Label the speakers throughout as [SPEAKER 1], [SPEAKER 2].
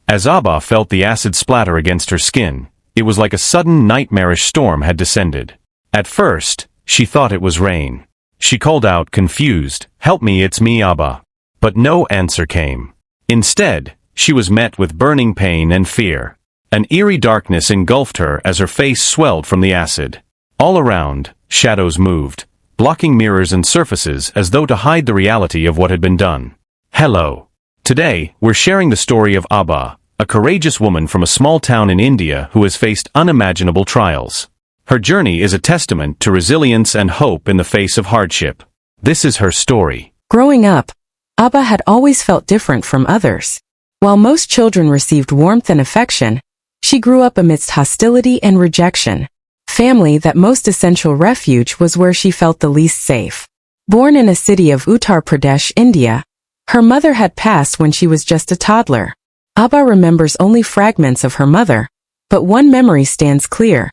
[SPEAKER 1] As Aabha felt the acid splatter against her skin, it was like a sudden nightmarish storm had descended. At first, she thought it was rain. She called out, confused, "Help me, it's me, Aabha." But no answer came. Instead, she was met with burning pain and fear. An eerie darkness engulfed her as her face swelled from the acid. All around, shadows moved, blocking mirrors and surfaces as though to hide the reality of what had been done. Hello. Today, we're sharing the story of Aabha, a courageous woman from a small town in India who has faced unimaginable trials. Her journey is a testament to resilience and hope in the face of hardship. This is her story.
[SPEAKER 2] Growing up, Aabha had always felt different from others. While most children received warmth and affection, she grew up amidst hostility and rejection. Family, that most essential refuge, was where she felt the least safe. Born in a city of Uttar Pradesh, India, her mother had passed when she was just a toddler. Aabha remembers only fragments of her mother, but one memory stands clear: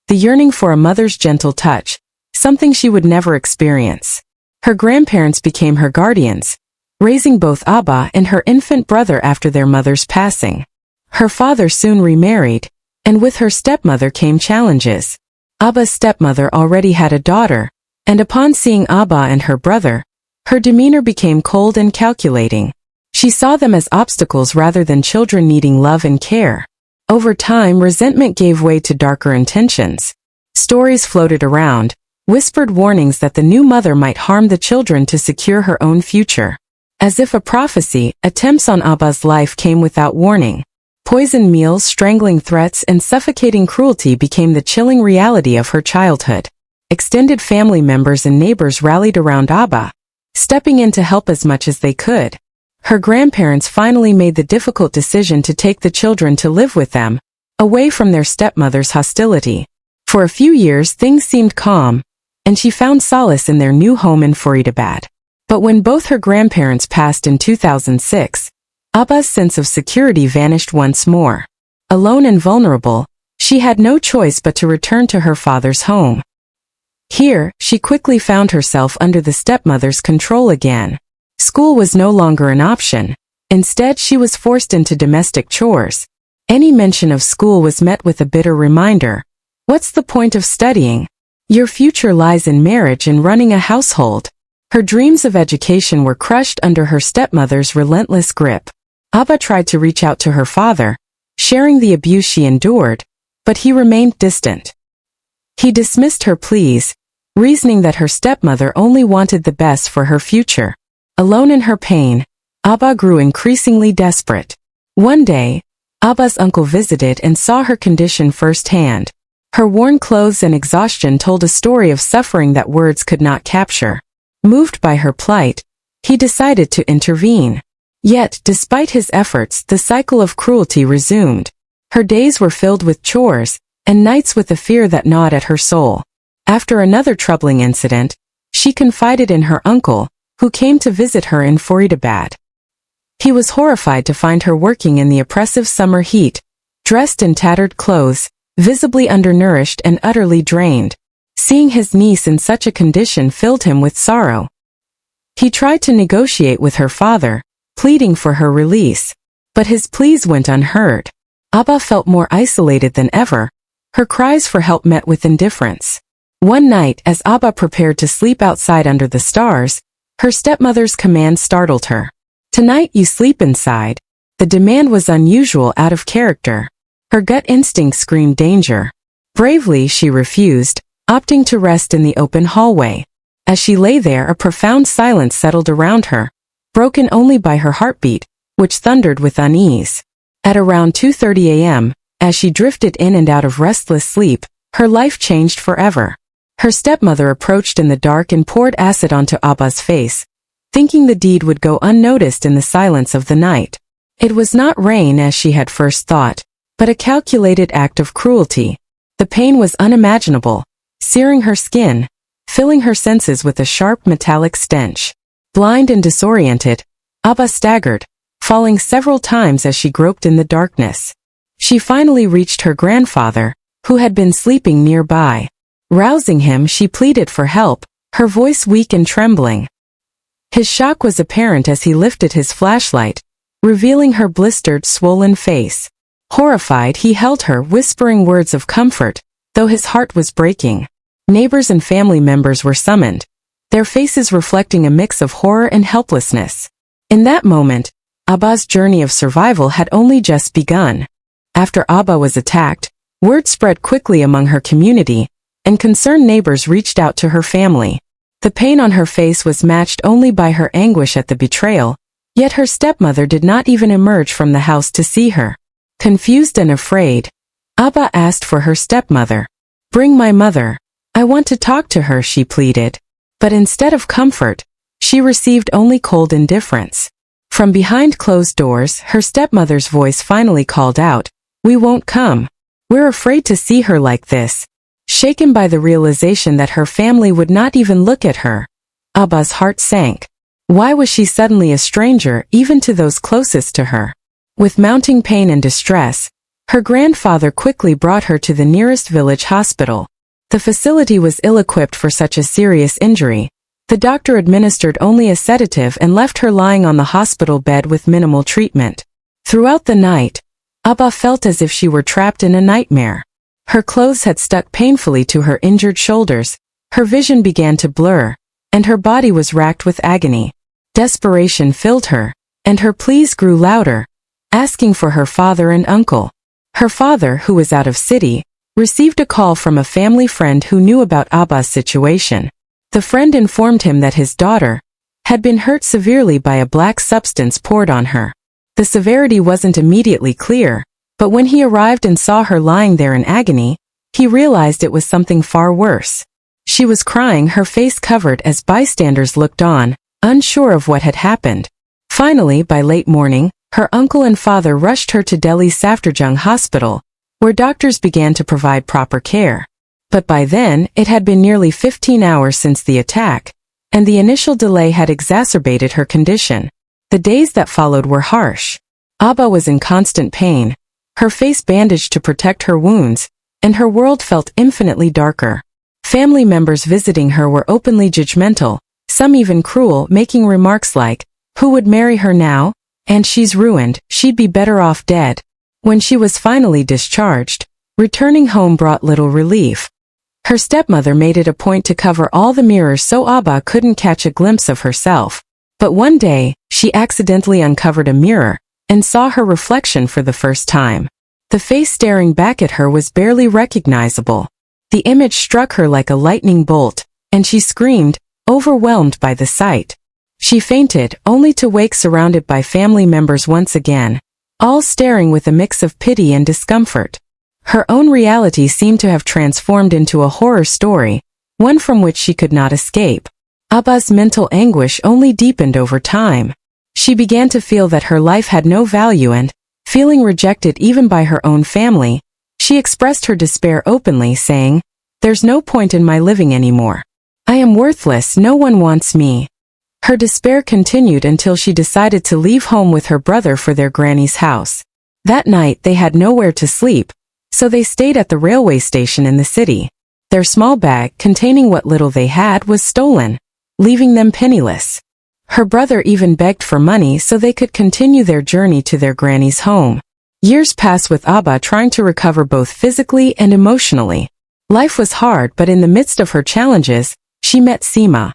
[SPEAKER 2] the yearning for a mother's gentle touch, something she would never experience. Her grandparents became her guardians, raising both Aabha and her infant brother after their mother's passing. Her father soon remarried, and with her stepmother came challenges. Aabha's stepmother already had a daughter, and upon seeing Aabha and her brother, her demeanor became cold and calculating. She saw them as obstacles rather than children needing love and care. Over time, resentment gave way to darker intentions. Stories floated around, whispered warnings that the new mother might harm the children to secure her own future. As if a prophecy, attempts on Aabha's life came without warning. Poisoned meals, strangling threats, and suffocating cruelty became the chilling reality of her childhood. Extended family members and neighbors rallied around Aabha, stepping in to help as much as they could. Her grandparents finally made the difficult decision to take the children to live with them, away from their stepmother's hostility. For a few years things seemed calm, and she found solace in their new home in Faridabad. But when both her grandparents passed in 2006, Aabha's sense of security vanished once more. Alone and vulnerable, she had no choice but to return to her father's home. Here, she quickly found herself under the stepmother's control again. School was no longer an option. Instead, she was forced into domestic chores. Any mention of school was met with a bitter reminder. What's the point of studying? Your future lies in marriage and running a household. Her dreams of education were crushed under her stepmother's relentless grip. Aabha tried to reach out to her father, sharing the abuse she endured, but he remained distant. He dismissed her pleas, reasoning that her stepmother only wanted the best for her future. Alone in her pain, Aabha grew increasingly desperate. One day, Aabha's uncle visited and saw her condition firsthand. Her worn clothes and exhaustion told a story of suffering that words could not capture. Moved by her plight, he decided to intervene. Yet, despite his efforts, the cycle of cruelty resumed. Her days were filled with chores, and nights with a fear that gnawed at her soul. After another troubling incident, she confided in her uncle, who came to visit her in Faridabad. He was horrified to find her working in the oppressive summer heat, dressed in tattered clothes, visibly undernourished and utterly drained. Seeing his niece in such a condition filled him with sorrow. He tried to negotiate with her father, pleading for her release, but his pleas went unheard. Aabha felt more isolated than ever, her cries for help met with indifference. One night, as Aabha prepared to sleep outside under the stars, her stepmother's command startled her. "Tonight you sleep inside." The demand was unusual, out of character. Her gut instinct screamed danger. Bravely, she refused, opting to rest in the open hallway. As she lay there, a profound silence settled around her, broken only by her heartbeat, which thundered with unease. At around 2:30 a.m., as she drifted in and out of restless sleep, her life changed forever. Her stepmother approached in the dark and poured acid onto Aabha's face, thinking the deed would go unnoticed in the silence of the night. It was not rain as she had first thought, but a calculated act of cruelty. The pain was unimaginable, searing her skin, filling her senses with a sharp metallic stench. Blind and disoriented, Aabha staggered, falling several times as she groped in the darkness. She finally reached her grandfather, who had been sleeping nearby. Rousing him, she pleaded for help, her voice weak and trembling. His shock was apparent as he lifted his flashlight, revealing her blistered, swollen face. Horrified, he held her, whispering words of comfort, though his heart was breaking. Neighbors and family members were summoned, their faces reflecting a mix of horror and helplessness. In that moment, Aabha's journey of survival had only just begun. After Aabha was attacked, word spread quickly among her community, and concerned neighbors reached out to her family. The pain on her face was matched only by her anguish at the betrayal, yet her stepmother did not even emerge from the house to see her. Confused and afraid, Aabha asked for her stepmother. "Bring my mother. I want to talk to her," she pleaded. But instead of comfort, she received only cold indifference. From behind closed doors, her stepmother's voice finally called out, "We won't come. We're afraid to see her like this." Shaken by the realization that her family would not even look at her, Aabha's heart sank. Why was she suddenly a stranger even to those closest to her? With mounting pain and distress, her grandfather quickly brought her to the nearest village hospital. The facility was ill-equipped for such a serious injury. The doctor administered only a sedative and left her lying on the hospital bed with minimal treatment. Throughout the night, Aabha felt as if she were trapped in a nightmare. Her clothes had stuck painfully to her injured shoulders, her vision began to blur, and her body was racked with agony. Desperation filled her, and her pleas grew louder, asking for her father and uncle. Her father, who was out of city, received a call from a family friend who knew about Aabha's situation. The friend informed him that his daughter had been hurt severely by a black substance poured on her. The severity wasn't immediately clear, but when he arrived and saw her lying there in agony, he realized it was something far worse. She was crying, her face covered, as bystanders looked on, unsure of what had happened. Finally, by late morning, her uncle and father rushed her to Delhi's Safdarjung Hospital, where doctors began to provide proper care. But by then, it had been nearly 15 hours since the attack, and the initial delay had exacerbated her condition. The days that followed were harsh. Aabha was in constant pain, her face bandaged to protect her wounds, and her world felt infinitely darker. Family members visiting her were openly judgmental, some even cruel, making remarks like, "Who would marry her now? And she's ruined, she'd be better off dead." When she was finally discharged, returning home brought little relief. Her stepmother made it a point to cover all the mirrors so Aabha couldn't catch a glimpse of herself. But one day, she accidentally uncovered a mirror and saw her reflection for the first time. The face staring back at her was barely recognizable. The image struck her like a lightning bolt, and she screamed, overwhelmed by the sight. She fainted, only to wake surrounded by family members once again, all staring with a mix of pity and discomfort. Her own reality seemed to have transformed into a horror story, one from which she could not escape. Aabha's mental anguish only deepened over time. She began to feel that her life had no value and, feeling rejected even by her own family, she expressed her despair openly, saying, "There's no point in my living anymore. I am worthless, no one wants me." Her despair continued until she decided to leave home with her brother for their granny's house. That night they had nowhere to sleep, so they stayed at the railway station in the city. Their small bag, containing what little they had, was stolen, leaving them penniless. Her brother even begged for money so they could continue their journey to their granny's home. Years passed with Aabha trying to recover both physically and emotionally. Life was hard, but in the midst of her challenges, she met Seema,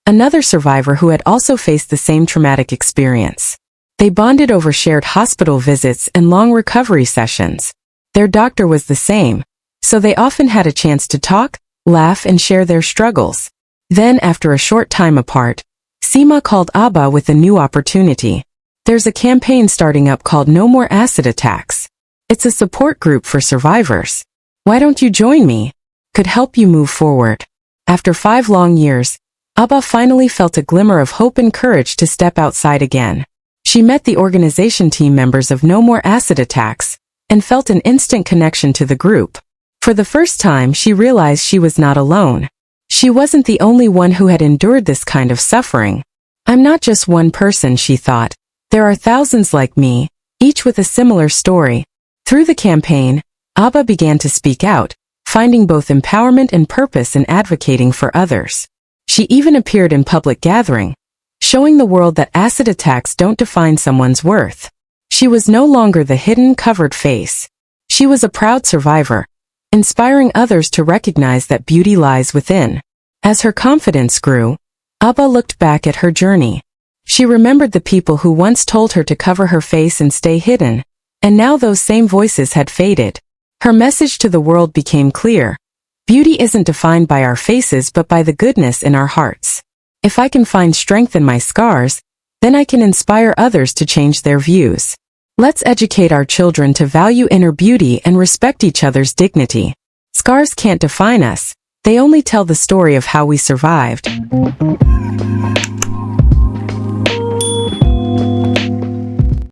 [SPEAKER 2] another survivor who had also faced the same traumatic experience. They bonded over shared hospital visits and long recovery sessions. Their doctor was the same, so they often had a chance to talk, laugh, and share their struggles. Then, after a short time apart, Seema called Aabha with a new opportunity. "There's a campaign starting up called No More Acid Attacks. It's a support group for survivors. Why don't you join me? Could help you move forward." After 5 long years, Aabha finally felt a glimmer of hope and courage to step outside again. She met the organization team members of No More Acid Attacks, and felt an instant connection to the group. For the first time, she realized she was not alone. She wasn't the only one who had endured this kind of suffering. "I'm not just one person," she thought. "There are thousands like me, each with a similar story." Through the campaign, Aabha began to speak out, finding both empowerment and purpose in advocating for others. She even appeared in public gathering, showing the world that acid attacks don't define someone's worth. She was no longer the hidden, covered face. She was a proud survivor, inspiring others to recognize that beauty lies within. As her confidence grew, Aabha looked back at her journey. She remembered the people who once told her to cover her face and stay hidden, and now those same voices had faded. Her message to the world became clear. Beauty isn't defined by our faces but by the goodness in our hearts. If I can find strength in my scars, then I can inspire others to change their views. Let's educate our children to value inner beauty and respect each other's dignity. Scars can't define us, they only tell the story of how we survived.